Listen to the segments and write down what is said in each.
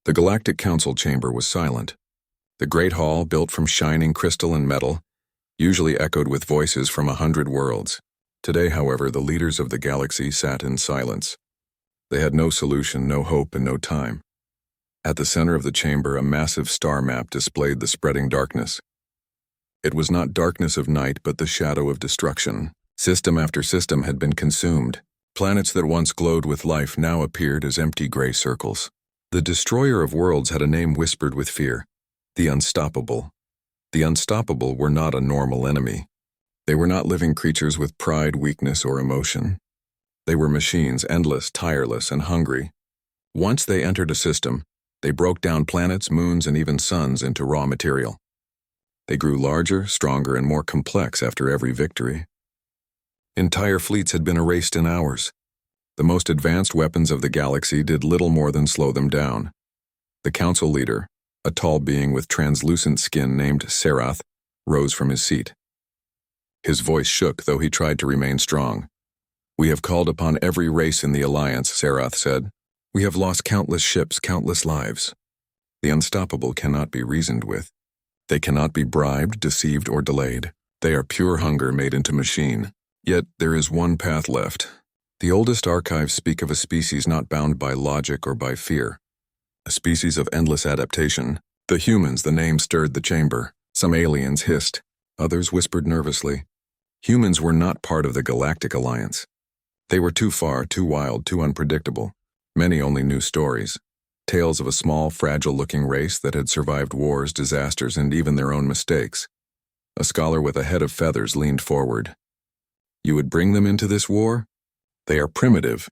The Galactic Council chamber was silent. The great hall, built from shining crystal and metal, usually echoed with voices from 100 worlds. Today, however, the leaders of the galaxy sat in silence. They had no solution, no hope, and no time. At the center of the chamber, a massive star map displayed the spreading darkness. It was not darkness of night, but the shadow of destruction. System after system had been consumed. Planets that once glowed with life now appeared as empty gray circles. The destroyer of worlds had a name whispered with fear: the Unstoppable. The Unstoppable were not a normal enemy. They were not living creatures with pride, weakness, or emotion. They were machines, endless, tireless, and hungry. Once they entered a system, they broke down planets, moons, and even suns into raw material. They grew larger, stronger, and more complex after every victory. Entire fleets had been erased in hours. The most advanced weapons of the galaxy did little more than slow them down. The council leader, a tall being with translucent skin named Serath, rose from his seat. His voice shook, though he tried to remain strong. "We have called upon every race in the Alliance," Serath said. "We have lost countless ships, countless lives. The Unstoppable cannot be reasoned with. They cannot be bribed, deceived, or delayed. They are pure hunger made into machine. Yet there is one path left. The oldest archives speak of a species not bound by logic or by fear. A species of endless adaptation. The humans, the name stirred the chamber. Some aliens hissed. Others whispered nervously. Humans were not part of the Galactic Alliance. They were too far, too wild, too unpredictable. Many only knew stories. Tales of a small, fragile-looking race that had survived wars, disasters, and even their own mistakes. A scholar with a head of feathers leaned forward. "You would bring them into this war? They are primitive.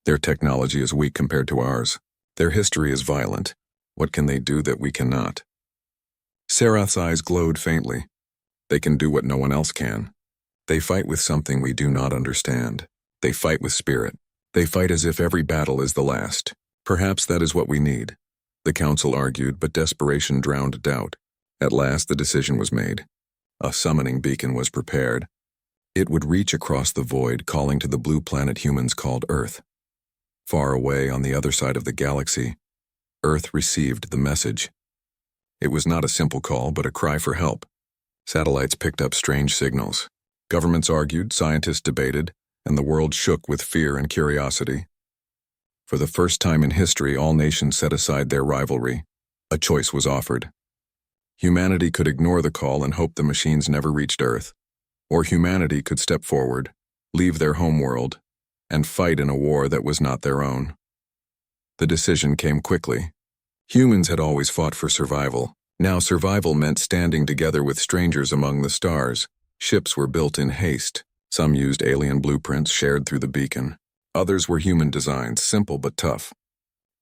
Their technology is weak compared to ours. Their history is violent. What can they do that we cannot?" Serath's eyes glowed faintly. "They can do what no one else can. They fight with something we do not understand. They fight with spirit. They fight as if every battle is the last. Perhaps that is what we need." The council argued, but desperation drowned doubt. At last, the decision was made. A summoning beacon was prepared. It would reach across the void, calling to the blue planet humans called Earth. Far away on the other side of the galaxy, Earth received the message. It was not a simple call, but a cry for help. Satellites picked up strange signals. Governments argued, scientists debated, and the world shook with fear and curiosity. For the first time in history, all nations set aside their rivalry. A choice was offered. Humanity could ignore the call and hope the machines never reached Earth. Or humanity could step forward, leave their homeworld, and fight in a war that was not their own. The decision came quickly. Humans had always fought for survival. Now survival meant standing together with strangers among the stars. Ships were built in haste. Some used alien blueprints shared through the beacon. Others were human designs, simple but tough.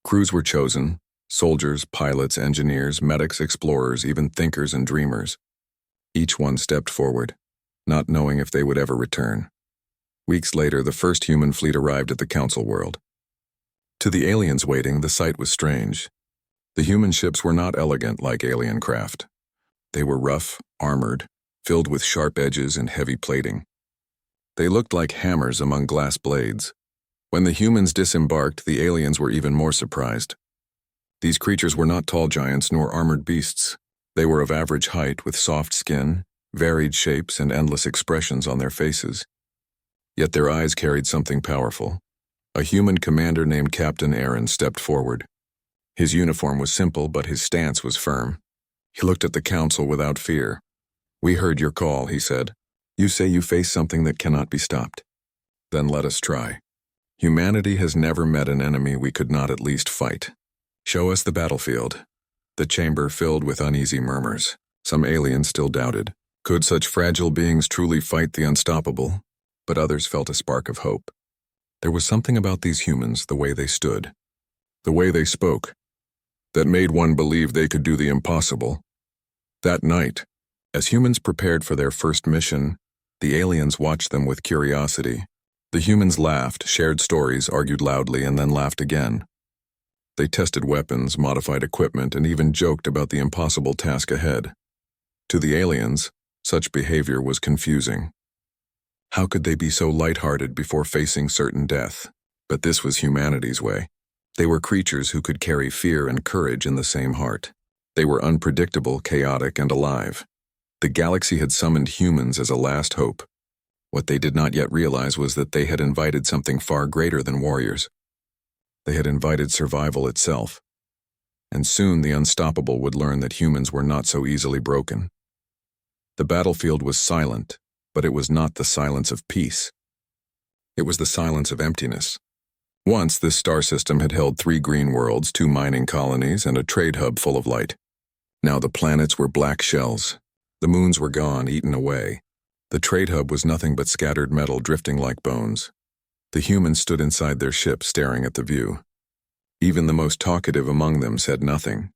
Crews were chosen: soldiers, pilots, engineers, medics, explorers, even thinkers and dreamers. Each one stepped forward, not knowing if they would ever return. Weeks later, the first human fleet arrived at the council world. To the aliens waiting, the sight was strange. The human ships were not elegant like alien craft. They were rough, armored, filled with sharp edges and heavy plating. They looked like hammers among glass blades. When the humans disembarked, the aliens were even more surprised. These creatures were not tall giants nor armored beasts. They were of average height with soft skin, varied shapes, and endless expressions on their faces. Yet their eyes carried something powerful. A human commander named Captain Aaron stepped forward. His uniform was simple, but his stance was firm. He looked at the council without fear. "We heard your call," he said. "You say you face something that cannot be stopped. Then let us try. Humanity has never met an enemy we could not at least fight. Show us the battlefield." The chamber filled with uneasy murmurs. Some aliens still doubted. Could such fragile beings truly fight the Unstoppable? But others felt a spark of hope. There was something about these humans, the way they stood, the way they spoke, that made one believe they could do the impossible. That night, as humans prepared for their first mission, the aliens watched them with curiosity. The humans laughed, shared stories, argued loudly, and then laughed again. They tested weapons, modified equipment, and even joked about the impossible task ahead. To the aliens, such behavior was confusing. How could they be so lighthearted before facing certain death? But this was humanity's way. They were creatures who could carry fear and courage in the same heart. They were unpredictable, chaotic, and alive. The galaxy had summoned humans as a last hope. What they did not yet realize was that they had invited something far greater than warriors. They had invited survival itself. And soon the unstoppable would learn that humans were not so easily broken. The battlefield was silent, but it was not the silence of peace. It was the silence of emptiness. Once, this star system had held 3 green worlds, 2 mining colonies, and a trade hub full of light. Now the planets were black shells. The moons were gone, eaten away. The trade hub was nothing but scattered metal drifting like bones. The humans stood inside their ship, staring at the view. Even the most talkative among them said nothing.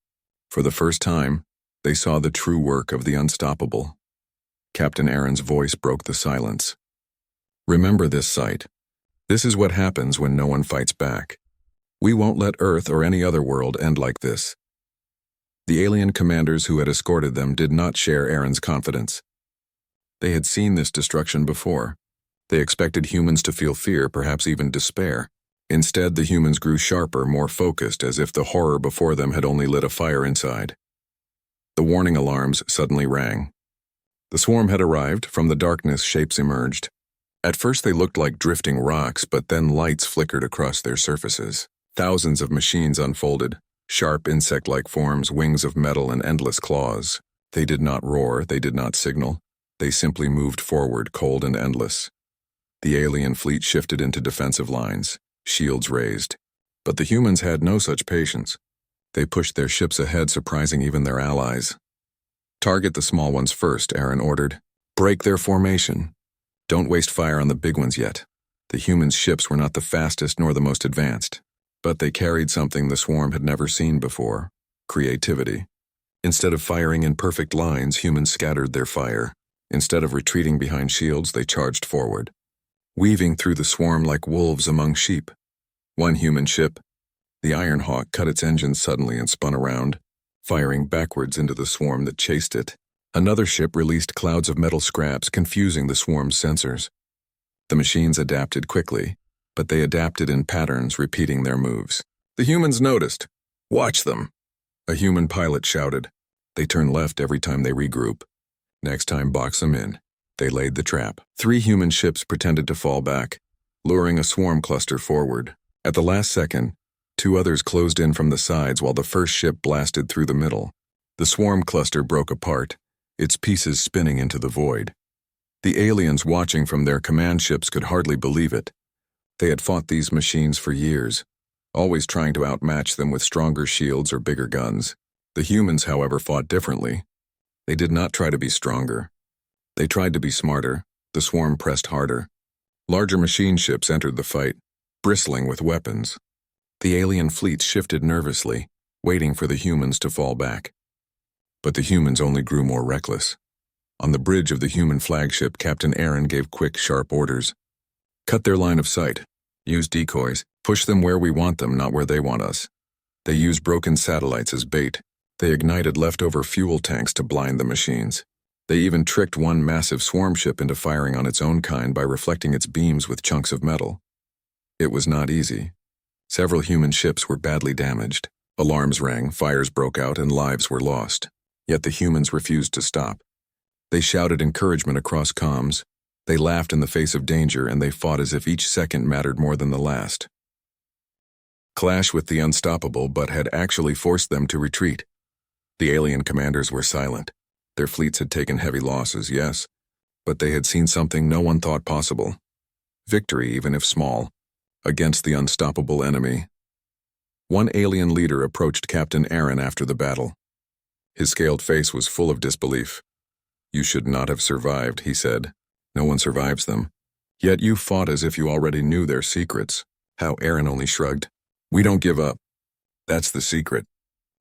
For the first time, they saw the true work of the unstoppable. Captain Aaron's voice broke the silence. Remember this sight. This is what happens when no one fights back. We won't let Earth or any other world end like this. The alien commanders who had escorted them did not share Aaron's confidence. They had seen this destruction before. They expected humans to feel fear, perhaps even despair. Instead, the humans grew sharper, more focused, as if the horror before them had only lit a fire inside. The warning alarms suddenly rang. The swarm had arrived. From the darkness, shapes emerged. At first they looked like drifting rocks, but then lights flickered across their surfaces. Thousands of machines unfolded, sharp insect-like forms, wings of metal, and endless claws. They did not roar, they did not signal. They simply moved forward, cold and endless. The alien fleet shifted into defensive lines, shields raised. But the humans had no such patience. They pushed their ships ahead, surprising even their allies. Target the small ones first, Aaron ordered. Break their formation. Don't waste fire on the big ones yet. The humans' ships were not the fastest nor the most advanced, but they carried something the swarm had never seen before: creativity. Instead of firing in perfect lines, humans scattered their fire. Instead of retreating behind shields, they charged forward, weaving through the swarm like wolves among sheep. One human ship, the Iron Hawk, cut its engines suddenly and spun around, firing backwards into the swarm that chased it. Another ship released clouds of metal scraps, confusing the swarm's sensors. The machines adapted quickly, but they adapted in patterns, repeating their moves. The humans noticed. Watch them, a human pilot shouted. They turn left every time they regroup. Next time, box them in. They laid the trap. 3 human ships pretended to fall back, luring a swarm cluster forward. At the last second, 2 others closed in from the sides while the first ship blasted through the middle. The swarm cluster broke apart, its pieces spinning into the void. The aliens watching from their command ships could hardly believe it. They had fought these machines for years, always trying to outmatch them with stronger shields or bigger guns. The humans, however, fought differently. They did not try to be stronger. They tried to be smarter. The swarm pressed harder. Larger machine ships entered the fight, bristling with weapons. The alien fleets shifted nervously, waiting for the humans to fall back. But the humans only grew more reckless. On the bridge of the human flagship, Captain Aaron gave quick, sharp orders. Cut their line of sight. Use decoys. Push them where we want them, not where they want us. They used broken satellites as bait. They ignited leftover fuel tanks to blind the machines. They even tricked one massive swarm ship into firing on its own kind by reflecting its beams with chunks of metal. It was not easy. Several human ships were badly damaged. Alarms rang, fires broke out, and lives were lost. Yet the humans refused to stop. They shouted encouragement across comms. They laughed in the face of danger, and they fought as if each second mattered more than the last. Clash with the unstoppable, but had actually forced them to retreat. The alien commanders were silent. Their fleets had taken heavy losses, yes, but they had seen something no one thought possible. Victory, even if small, against the unstoppable enemy. One alien leader approached Captain Aaron after the battle. His scaled face was full of disbelief. You should not have survived, he said. No one survives them. Yet you fought as if you already knew their secrets. How Aaron only shrugged. We don't give up. That's the secret.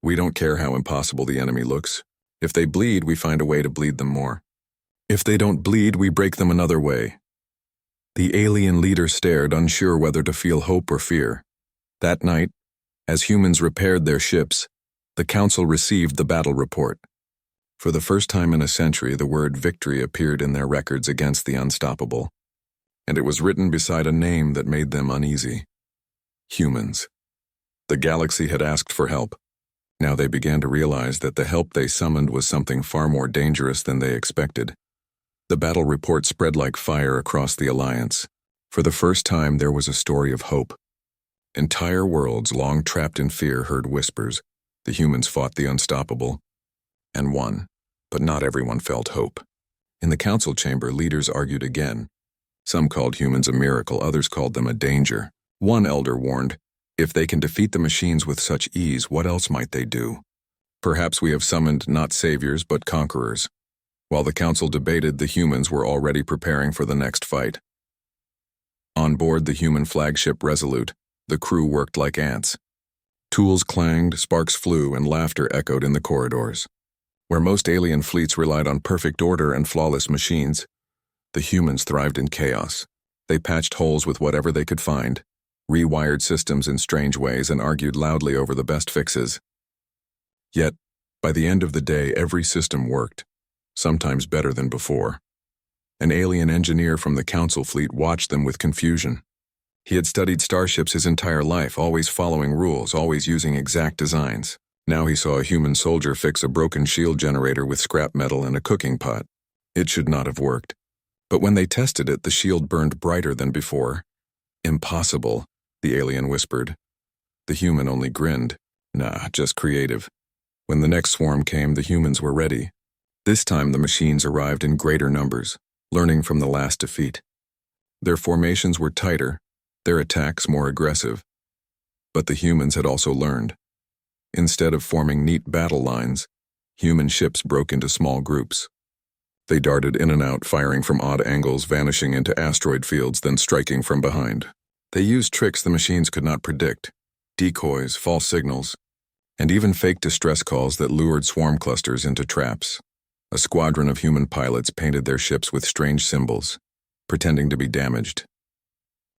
We don't care how impossible the enemy looks. If they bleed, we find a way to bleed them more. If they don't bleed, we break them another way. The alien leader stared, unsure whether to feel hope or fear. That night, as humans repaired their ships, the Council received the battle report. For the first time in a century, the word victory appeared in their records against the unstoppable, and it was written beside a name that made them uneasy. Humans. The galaxy had asked for help. Now they began to realize that the help they summoned was something far more dangerous than they expected. The battle report spread like fire across the Alliance. For the first time, there was a story of hope. Entire worlds, long trapped in fear, heard whispers. The humans fought the unstoppable and won, but not everyone felt hope. In the council chamber, leaders argued again. Some called humans a miracle, others called them a danger. One elder warned, if they can defeat the machines with such ease, what else might they do? Perhaps we have summoned not saviors, but conquerors. While the council debated, the humans were already preparing for the next fight. On board the human flagship Resolute, the crew worked like ants. Tools clanged, sparks flew, and laughter echoed in the corridors. Where most alien fleets relied on perfect order and flawless machines, the humans thrived in chaos. They patched holes with whatever they could find, rewired systems in strange ways, and argued loudly over the best fixes. Yet, by the end of the day, every system worked, sometimes better than before. An alien engineer from the council fleet watched them with confusion. He had studied starships his entire life, always following rules, always using exact designs. Now he saw a human soldier fix a broken shield generator with scrap metal and a cooking pot. It should not have worked. But when they tested it, the shield burned brighter than before. Impossible, the alien whispered. The human only grinned. Nah, just creative. When the next swarm came, the humans were ready. This time the machines arrived in greater numbers, learning from the last defeat. Their formations were tighter, their attacks more aggressive. But the humans had also learned. Instead of forming neat battle lines, human ships broke into small groups. They darted in and out, firing from odd angles, vanishing into asteroid fields, then striking from behind. They used tricks the machines could not predict, decoys, false signals, and even fake distress calls that lured swarm clusters into traps. A squadron of human pilots painted their ships with strange symbols, pretending to be damaged.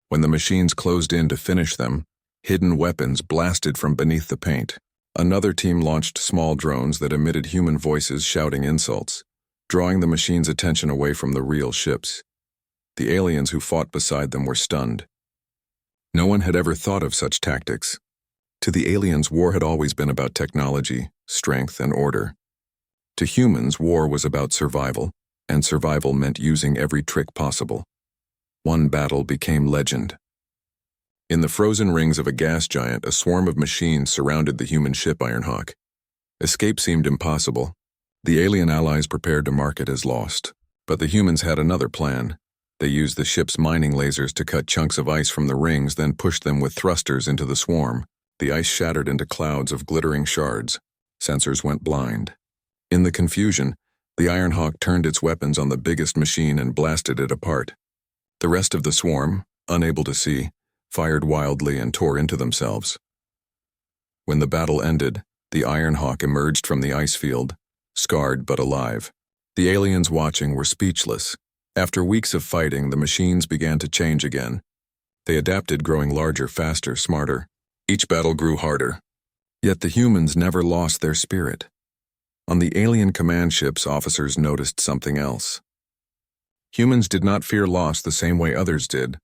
When the machines closed in to finish them, hidden weapons blasted from beneath the paint. Another team launched small drones that emitted human voices shouting insults, drawing the machines' attention away from the real ships. The aliens who fought beside them were stunned. No one had ever thought of such tactics. To the aliens, war had always been about technology, strength, and order. To humans, war was about survival, and survival meant using every trick possible. One battle became legend. In the frozen rings of a gas giant, a swarm of machines surrounded the human ship Ironhawk. Escape seemed impossible. The alien allies prepared to mark it as lost. But the humans had another plan. They used the ship's mining lasers to cut chunks of ice from the rings, then pushed them with thrusters into the swarm. The ice shattered into clouds of glittering shards. Sensors went blind. In the confusion, the Ironhawk turned its weapons on the biggest machine and blasted it apart. The rest of the swarm, unable to see, fired wildly and tore into themselves. When the battle ended, the Ironhawk emerged from the ice field, scarred but alive. The aliens watching were speechless. After weeks of fighting, the machines began to change again. They adapted, growing larger, faster, smarter. Each battle grew harder. Yet the humans never lost their spirit. On the alien command ships, officers noticed something else. Humans did not fear loss the same way others did.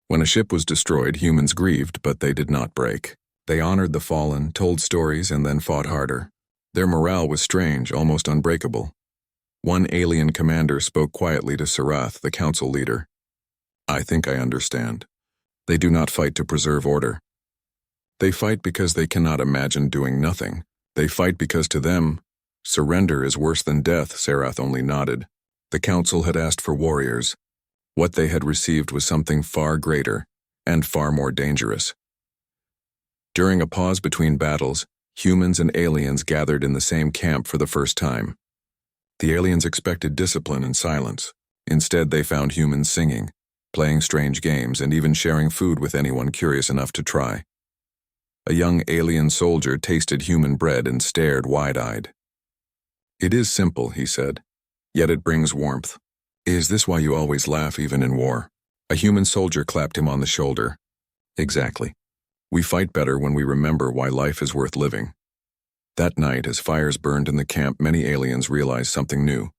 When a ship was destroyed, humans grieved, but they did not break. They honored the fallen, told stories, and then fought harder. Their morale was strange, almost unbreakable. One alien commander spoke quietly to Sarath, the council leader. I think I understand. They do not fight to preserve order. They fight because they cannot imagine doing nothing. They fight because to them, surrender is worse than death. Sarath only nodded. The council had asked for warriors. What they had received was something far greater and far more dangerous. During a pause between battles, humans and aliens gathered in the same camp for the first time. The aliens expected discipline and silence. Instead, they found humans singing, playing strange games, and even sharing food with anyone curious enough to try. A young alien soldier tasted human bread and stared wide-eyed. It is simple, he said, yet it brings warmth. Is this why you always laugh even in war? A human soldier clapped him on the shoulder. Exactly. We fight better when we remember why life is worth living. That night, as fires burned in the camp, many aliens realized something new.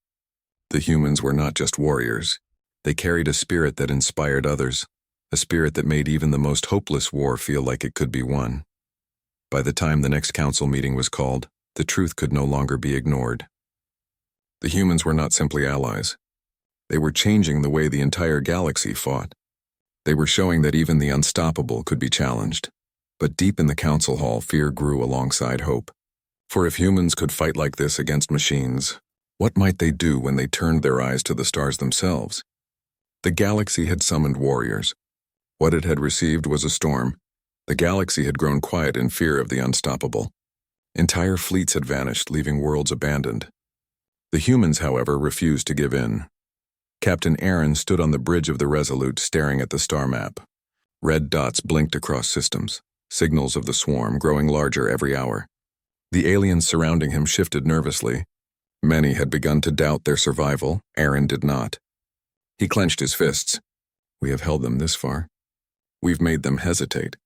The humans were not just warriors. They carried a spirit that inspired others, a spirit that made even the most hopeless war feel like it could be won. By the time the next council meeting was called, the truth could no longer be ignored. The humans were not simply allies. They were changing the way the entire galaxy fought. They were showing that even the unstoppable could be challenged. But deep in the council hall, fear grew alongside hope. For if humans could fight like this against machines, what might they do when they turned their eyes to the stars themselves? The galaxy had summoned warriors. What it had received was a storm. The galaxy had grown quiet in fear of the unstoppable. Entire fleets had vanished, leaving worlds abandoned. The humans, however, refused to give in. Captain Aaron stood on the bridge of the Resolute, staring at the star map. Red dots blinked across systems, signals of the swarm growing larger every hour. The aliens surrounding him shifted nervously. Many had begun to doubt their survival. Aaron did not. He clenched his fists. We have held them this far. We've made them hesitate.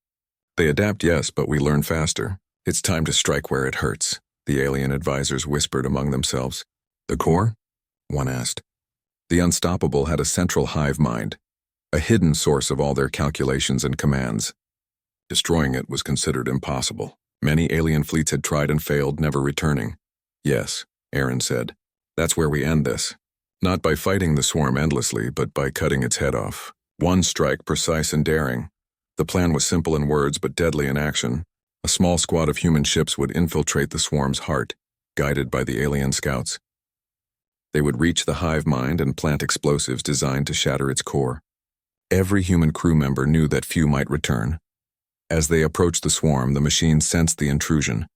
They adapt, yes, but we learn faster. It's time to strike where it hurts, the alien advisors whispered among themselves. The core? One asked. The unstoppable had a central hive mind, a hidden source of all their calculations and commands. Destroying it was considered impossible. Many alien fleets had tried and failed, never returning. Yes, Aaron said. That's where we end this. Not by fighting the swarm endlessly, but by cutting its head off. One strike, precise and daring. The plan was simple in words, but deadly in action. A small squad of human ships would infiltrate the swarm's heart, guided by the alien scouts. They would reach the hive mind and plant explosives designed to shatter its core. Every human crew member knew that few might return. As they approached the swarm, the machine sensed the intrusion.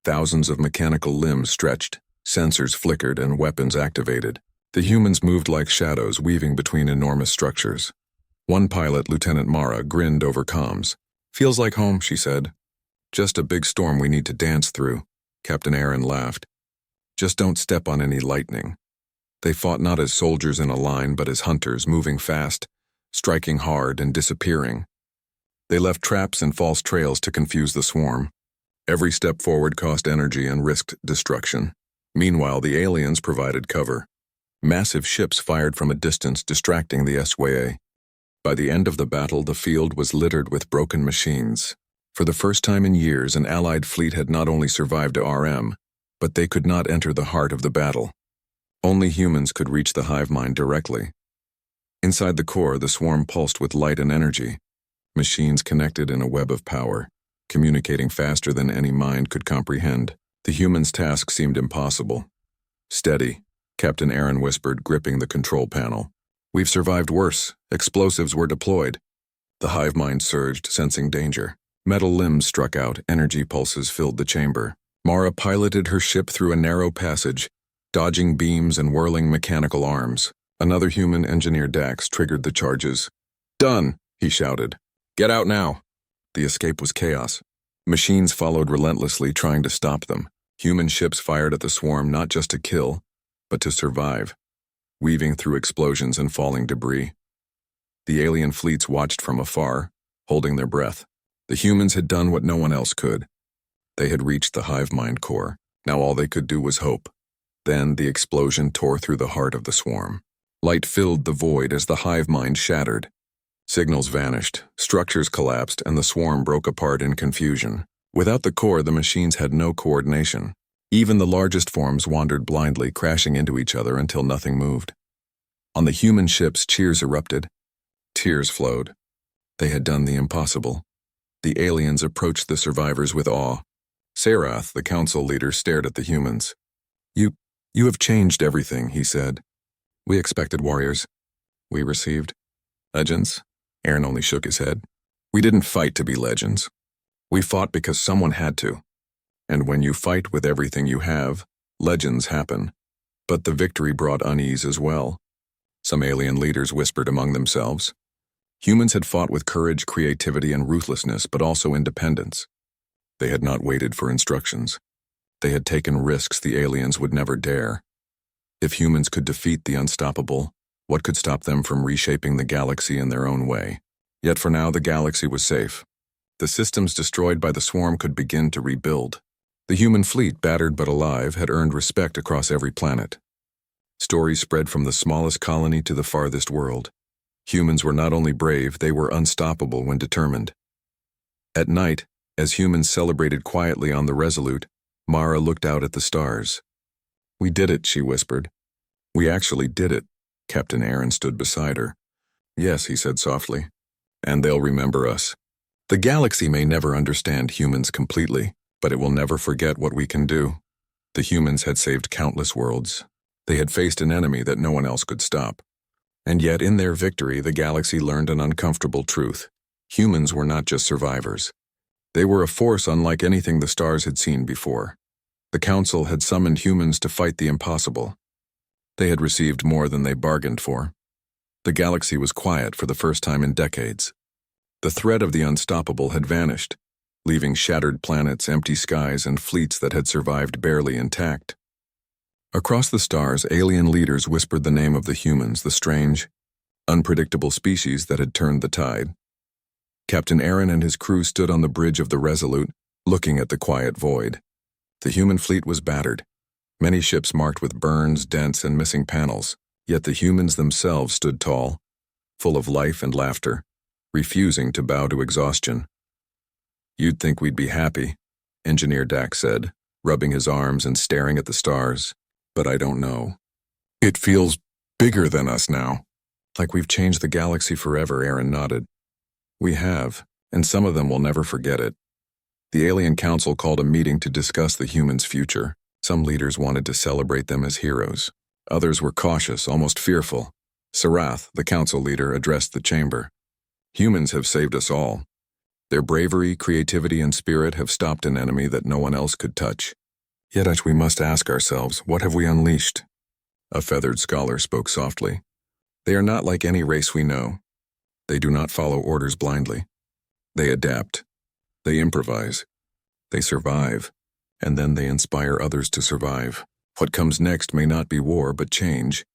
Thousands of mechanical limbs stretched, sensors flickered, and weapons activated. The humans moved like shadows, weaving between enormous structures. One pilot, Lieutenant Mara, grinned over comms. Feels like home, she said. Just a big storm we need to dance through. Captain Aaron laughed. Just don't step on any lightning. They fought not as soldiers in a line, but as hunters, moving fast, striking hard, and disappearing. They left traps and false trails to confuse the swarm. Every step forward cost energy and risked destruction. Meanwhile, the aliens provided cover. Massive ships fired from a distance, distracting the HFY. By the end of the battle, the field was littered with broken machines. For the first time in years, an Allied fleet had not only survived RM, but they could not enter the heart of the battle. Only humans could reach the hive mind directly. Inside the core, the swarm pulsed with light and energy. Machines connected in a web of power, communicating faster than any mind could comprehend. The humans' task seemed impossible. Steady, Captain Aaron whispered, gripping the control panel. We've survived worse. Explosives were deployed. The hive mind surged, sensing danger. Metal limbs struck out, energy pulses filled the chamber. Mara piloted her ship through a narrow passage, dodging beams and whirling mechanical arms. Another human engineer, Dax, triggered the charges. Done, he shouted. Get out now. The escape was chaos. Machines followed relentlessly, trying to stop them. Human ships fired at the swarm not just to kill, but to survive, weaving through explosions and falling debris. The alien fleets watched from afar, holding their breath. The humans had done what no one else could. They had reached the hive mind core. Now all they could do was hope. Then the explosion tore through the heart of the swarm. Light filled the void as the hive mind shattered. Signals vanished, structures collapsed, and the swarm broke apart in confusion. Without the core, the machines had no coordination. Even the largest forms wandered blindly, crashing into each other until nothing moved. On the human ships, cheers erupted. Tears flowed. They had done the impossible. The aliens approached the survivors with awe. Sarath, the council leader, stared at the humans. You have changed everything, he said. We expected warriors. We received legends. Aaron only shook his head. We didn't fight to be legends. We fought because someone had to. And when you fight with everything you have, legends happen. But the victory brought unease as well. Some alien leaders whispered among themselves. Humans had fought with courage, creativity, and ruthlessness, but also independence. They had not waited for instructions. They had taken risks the aliens would never dare. If humans could defeat the unstoppable, what could stop them from reshaping the galaxy in their own way? Yet for now, the galaxy was safe. The systems destroyed by the swarm could begin to rebuild. The human fleet, battered but alive, had earned respect across every planet. Stories spread from the smallest colony to the farthest world. Humans were not only brave, they were unstoppable when determined. At night, As humans celebrated quietly on the Resolute, Mara looked out at the stars. "We did it," she whispered. "We actually did it." Captain Aaron stood beside her. "Yes," he said softly. "And they'll remember us. The galaxy may never understand humans completely, but it will never forget what we can do." The humans had saved countless worlds. They had faced an enemy that no one else could stop. And yet, in their victory, the galaxy learned an uncomfortable truth. Humans were not just survivors. They were a force unlike anything the stars had seen before. The Council had summoned humans to fight the impossible. They had received more than they bargained for. The galaxy was quiet for the first time in decades. The threat of the unstoppable had vanished, leaving shattered planets, empty skies, and fleets that had survived barely intact. Across the stars, alien leaders whispered the name of the humans, the strange, unpredictable species that had turned the tide. Captain Aaron and his crew stood on the bridge of the Resolute, looking at the quiet void. The human fleet was battered, many ships marked with burns, dents, and missing panels, yet the humans themselves stood tall, full of life and laughter, refusing to bow to exhaustion. "You'd think we'd be happy," Engineer Dax said, rubbing his arms and staring at the stars. "But I don't know. It feels bigger than us now." "Like we've changed the galaxy forever," Aaron nodded. "We have, and some of them will never forget it." The Alien Council called a meeting to discuss the humans' future. Some leaders wanted to celebrate them as heroes. Others were cautious, almost fearful. Sarath, the council leader, addressed the chamber. "Humans have saved us all. Their bravery, creativity, and spirit have stopped an enemy that no one else could touch. Yet we must ask ourselves, what have we unleashed?" A feathered scholar spoke softly. "They are not like any race we know. They do not follow orders blindly. They adapt. They improvise. They survive. And then they inspire others to survive. What comes next may not be war, but change."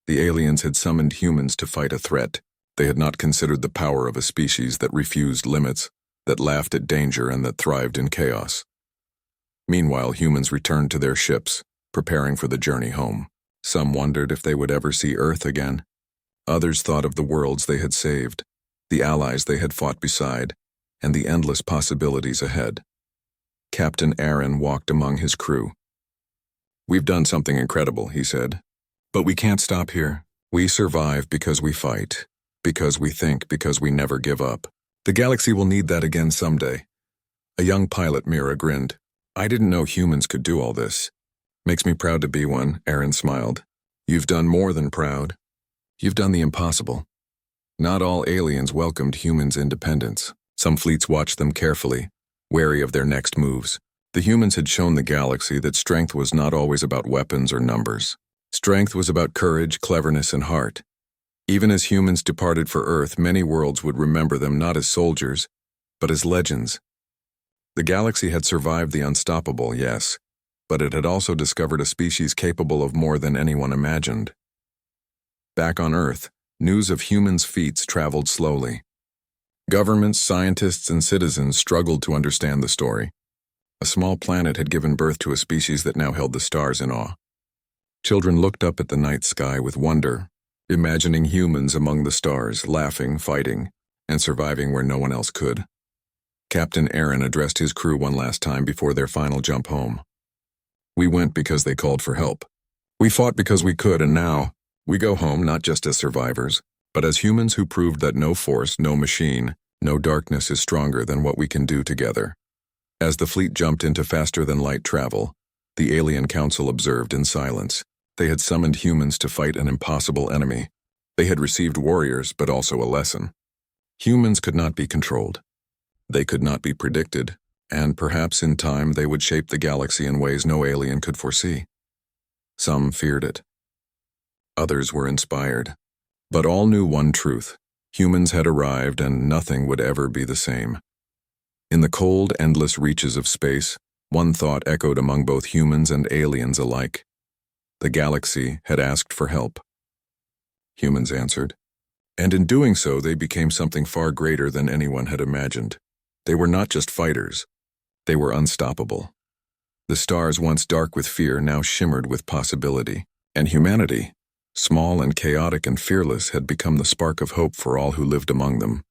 The aliens had summoned humans to fight a threat. They had not considered the power of a species that refused limits, that laughed at danger, and that thrived in chaos. Meanwhile, humans returned to their ships, preparing for the journey home. Some wondered if they would ever see Earth again. Others thought of the worlds they had saved, the allies they had fought beside, and the endless possibilities ahead. Captain Aaron walked among his crew. "We've done something incredible," he said. "But we can't stop here. We survive because we fight, because we think, because we never give up. The galaxy will need that again someday." A young pilot, Mira, grinned. "I didn't know humans could do all this." "Makes me proud to be one," Aaron smiled. "You've done more than proud. You've done the impossible." Not all aliens welcomed humans' independence. Some fleets watched them carefully, wary of their next moves. The humans had shown the galaxy that strength was not always about weapons or numbers. Strength was about courage, cleverness, and heart. Even as humans departed for Earth, many worlds would remember them not as soldiers, but as legends. The galaxy had survived the unstoppable, yes, but it had also discovered a species capable of more than anyone imagined. Back on Earth, news of humans' feats traveled slowly. Governments, scientists, and citizens struggled to understand the story. A small planet had given birth to a species that now held the stars in awe. Children looked up at the night sky with wonder, imagining humans among the stars, laughing, fighting, and surviving where no one else could. Captain Aaron addressed his crew one last time before their final jump home. "We went because they called for help. We fought because we could, and now we go home not just as survivors, but as humans who proved that no force, no machine, no darkness is stronger than what we can do together." As the fleet jumped into faster-than-light travel, the Alien Council observed in silence. They had summoned humans to fight an impossible enemy. They had received warriors, but also a lesson. Humans could not be controlled. They could not be predicted, and perhaps in time they would shape the galaxy in ways no alien could foresee. Some feared it. Others were inspired. But all knew one truth: humans had arrived and nothing would ever be the same. In the cold, endless reaches of space, one thought echoed among both humans and aliens alike. The galaxy had asked for help. Humans answered. And in doing so, they became something far greater than anyone had imagined. They were not just fighters. They were unstoppable. The stars, once dark with fear, now shimmered with possibility. And humanity, small and chaotic and fearless, had become the spark of hope for all who lived among them.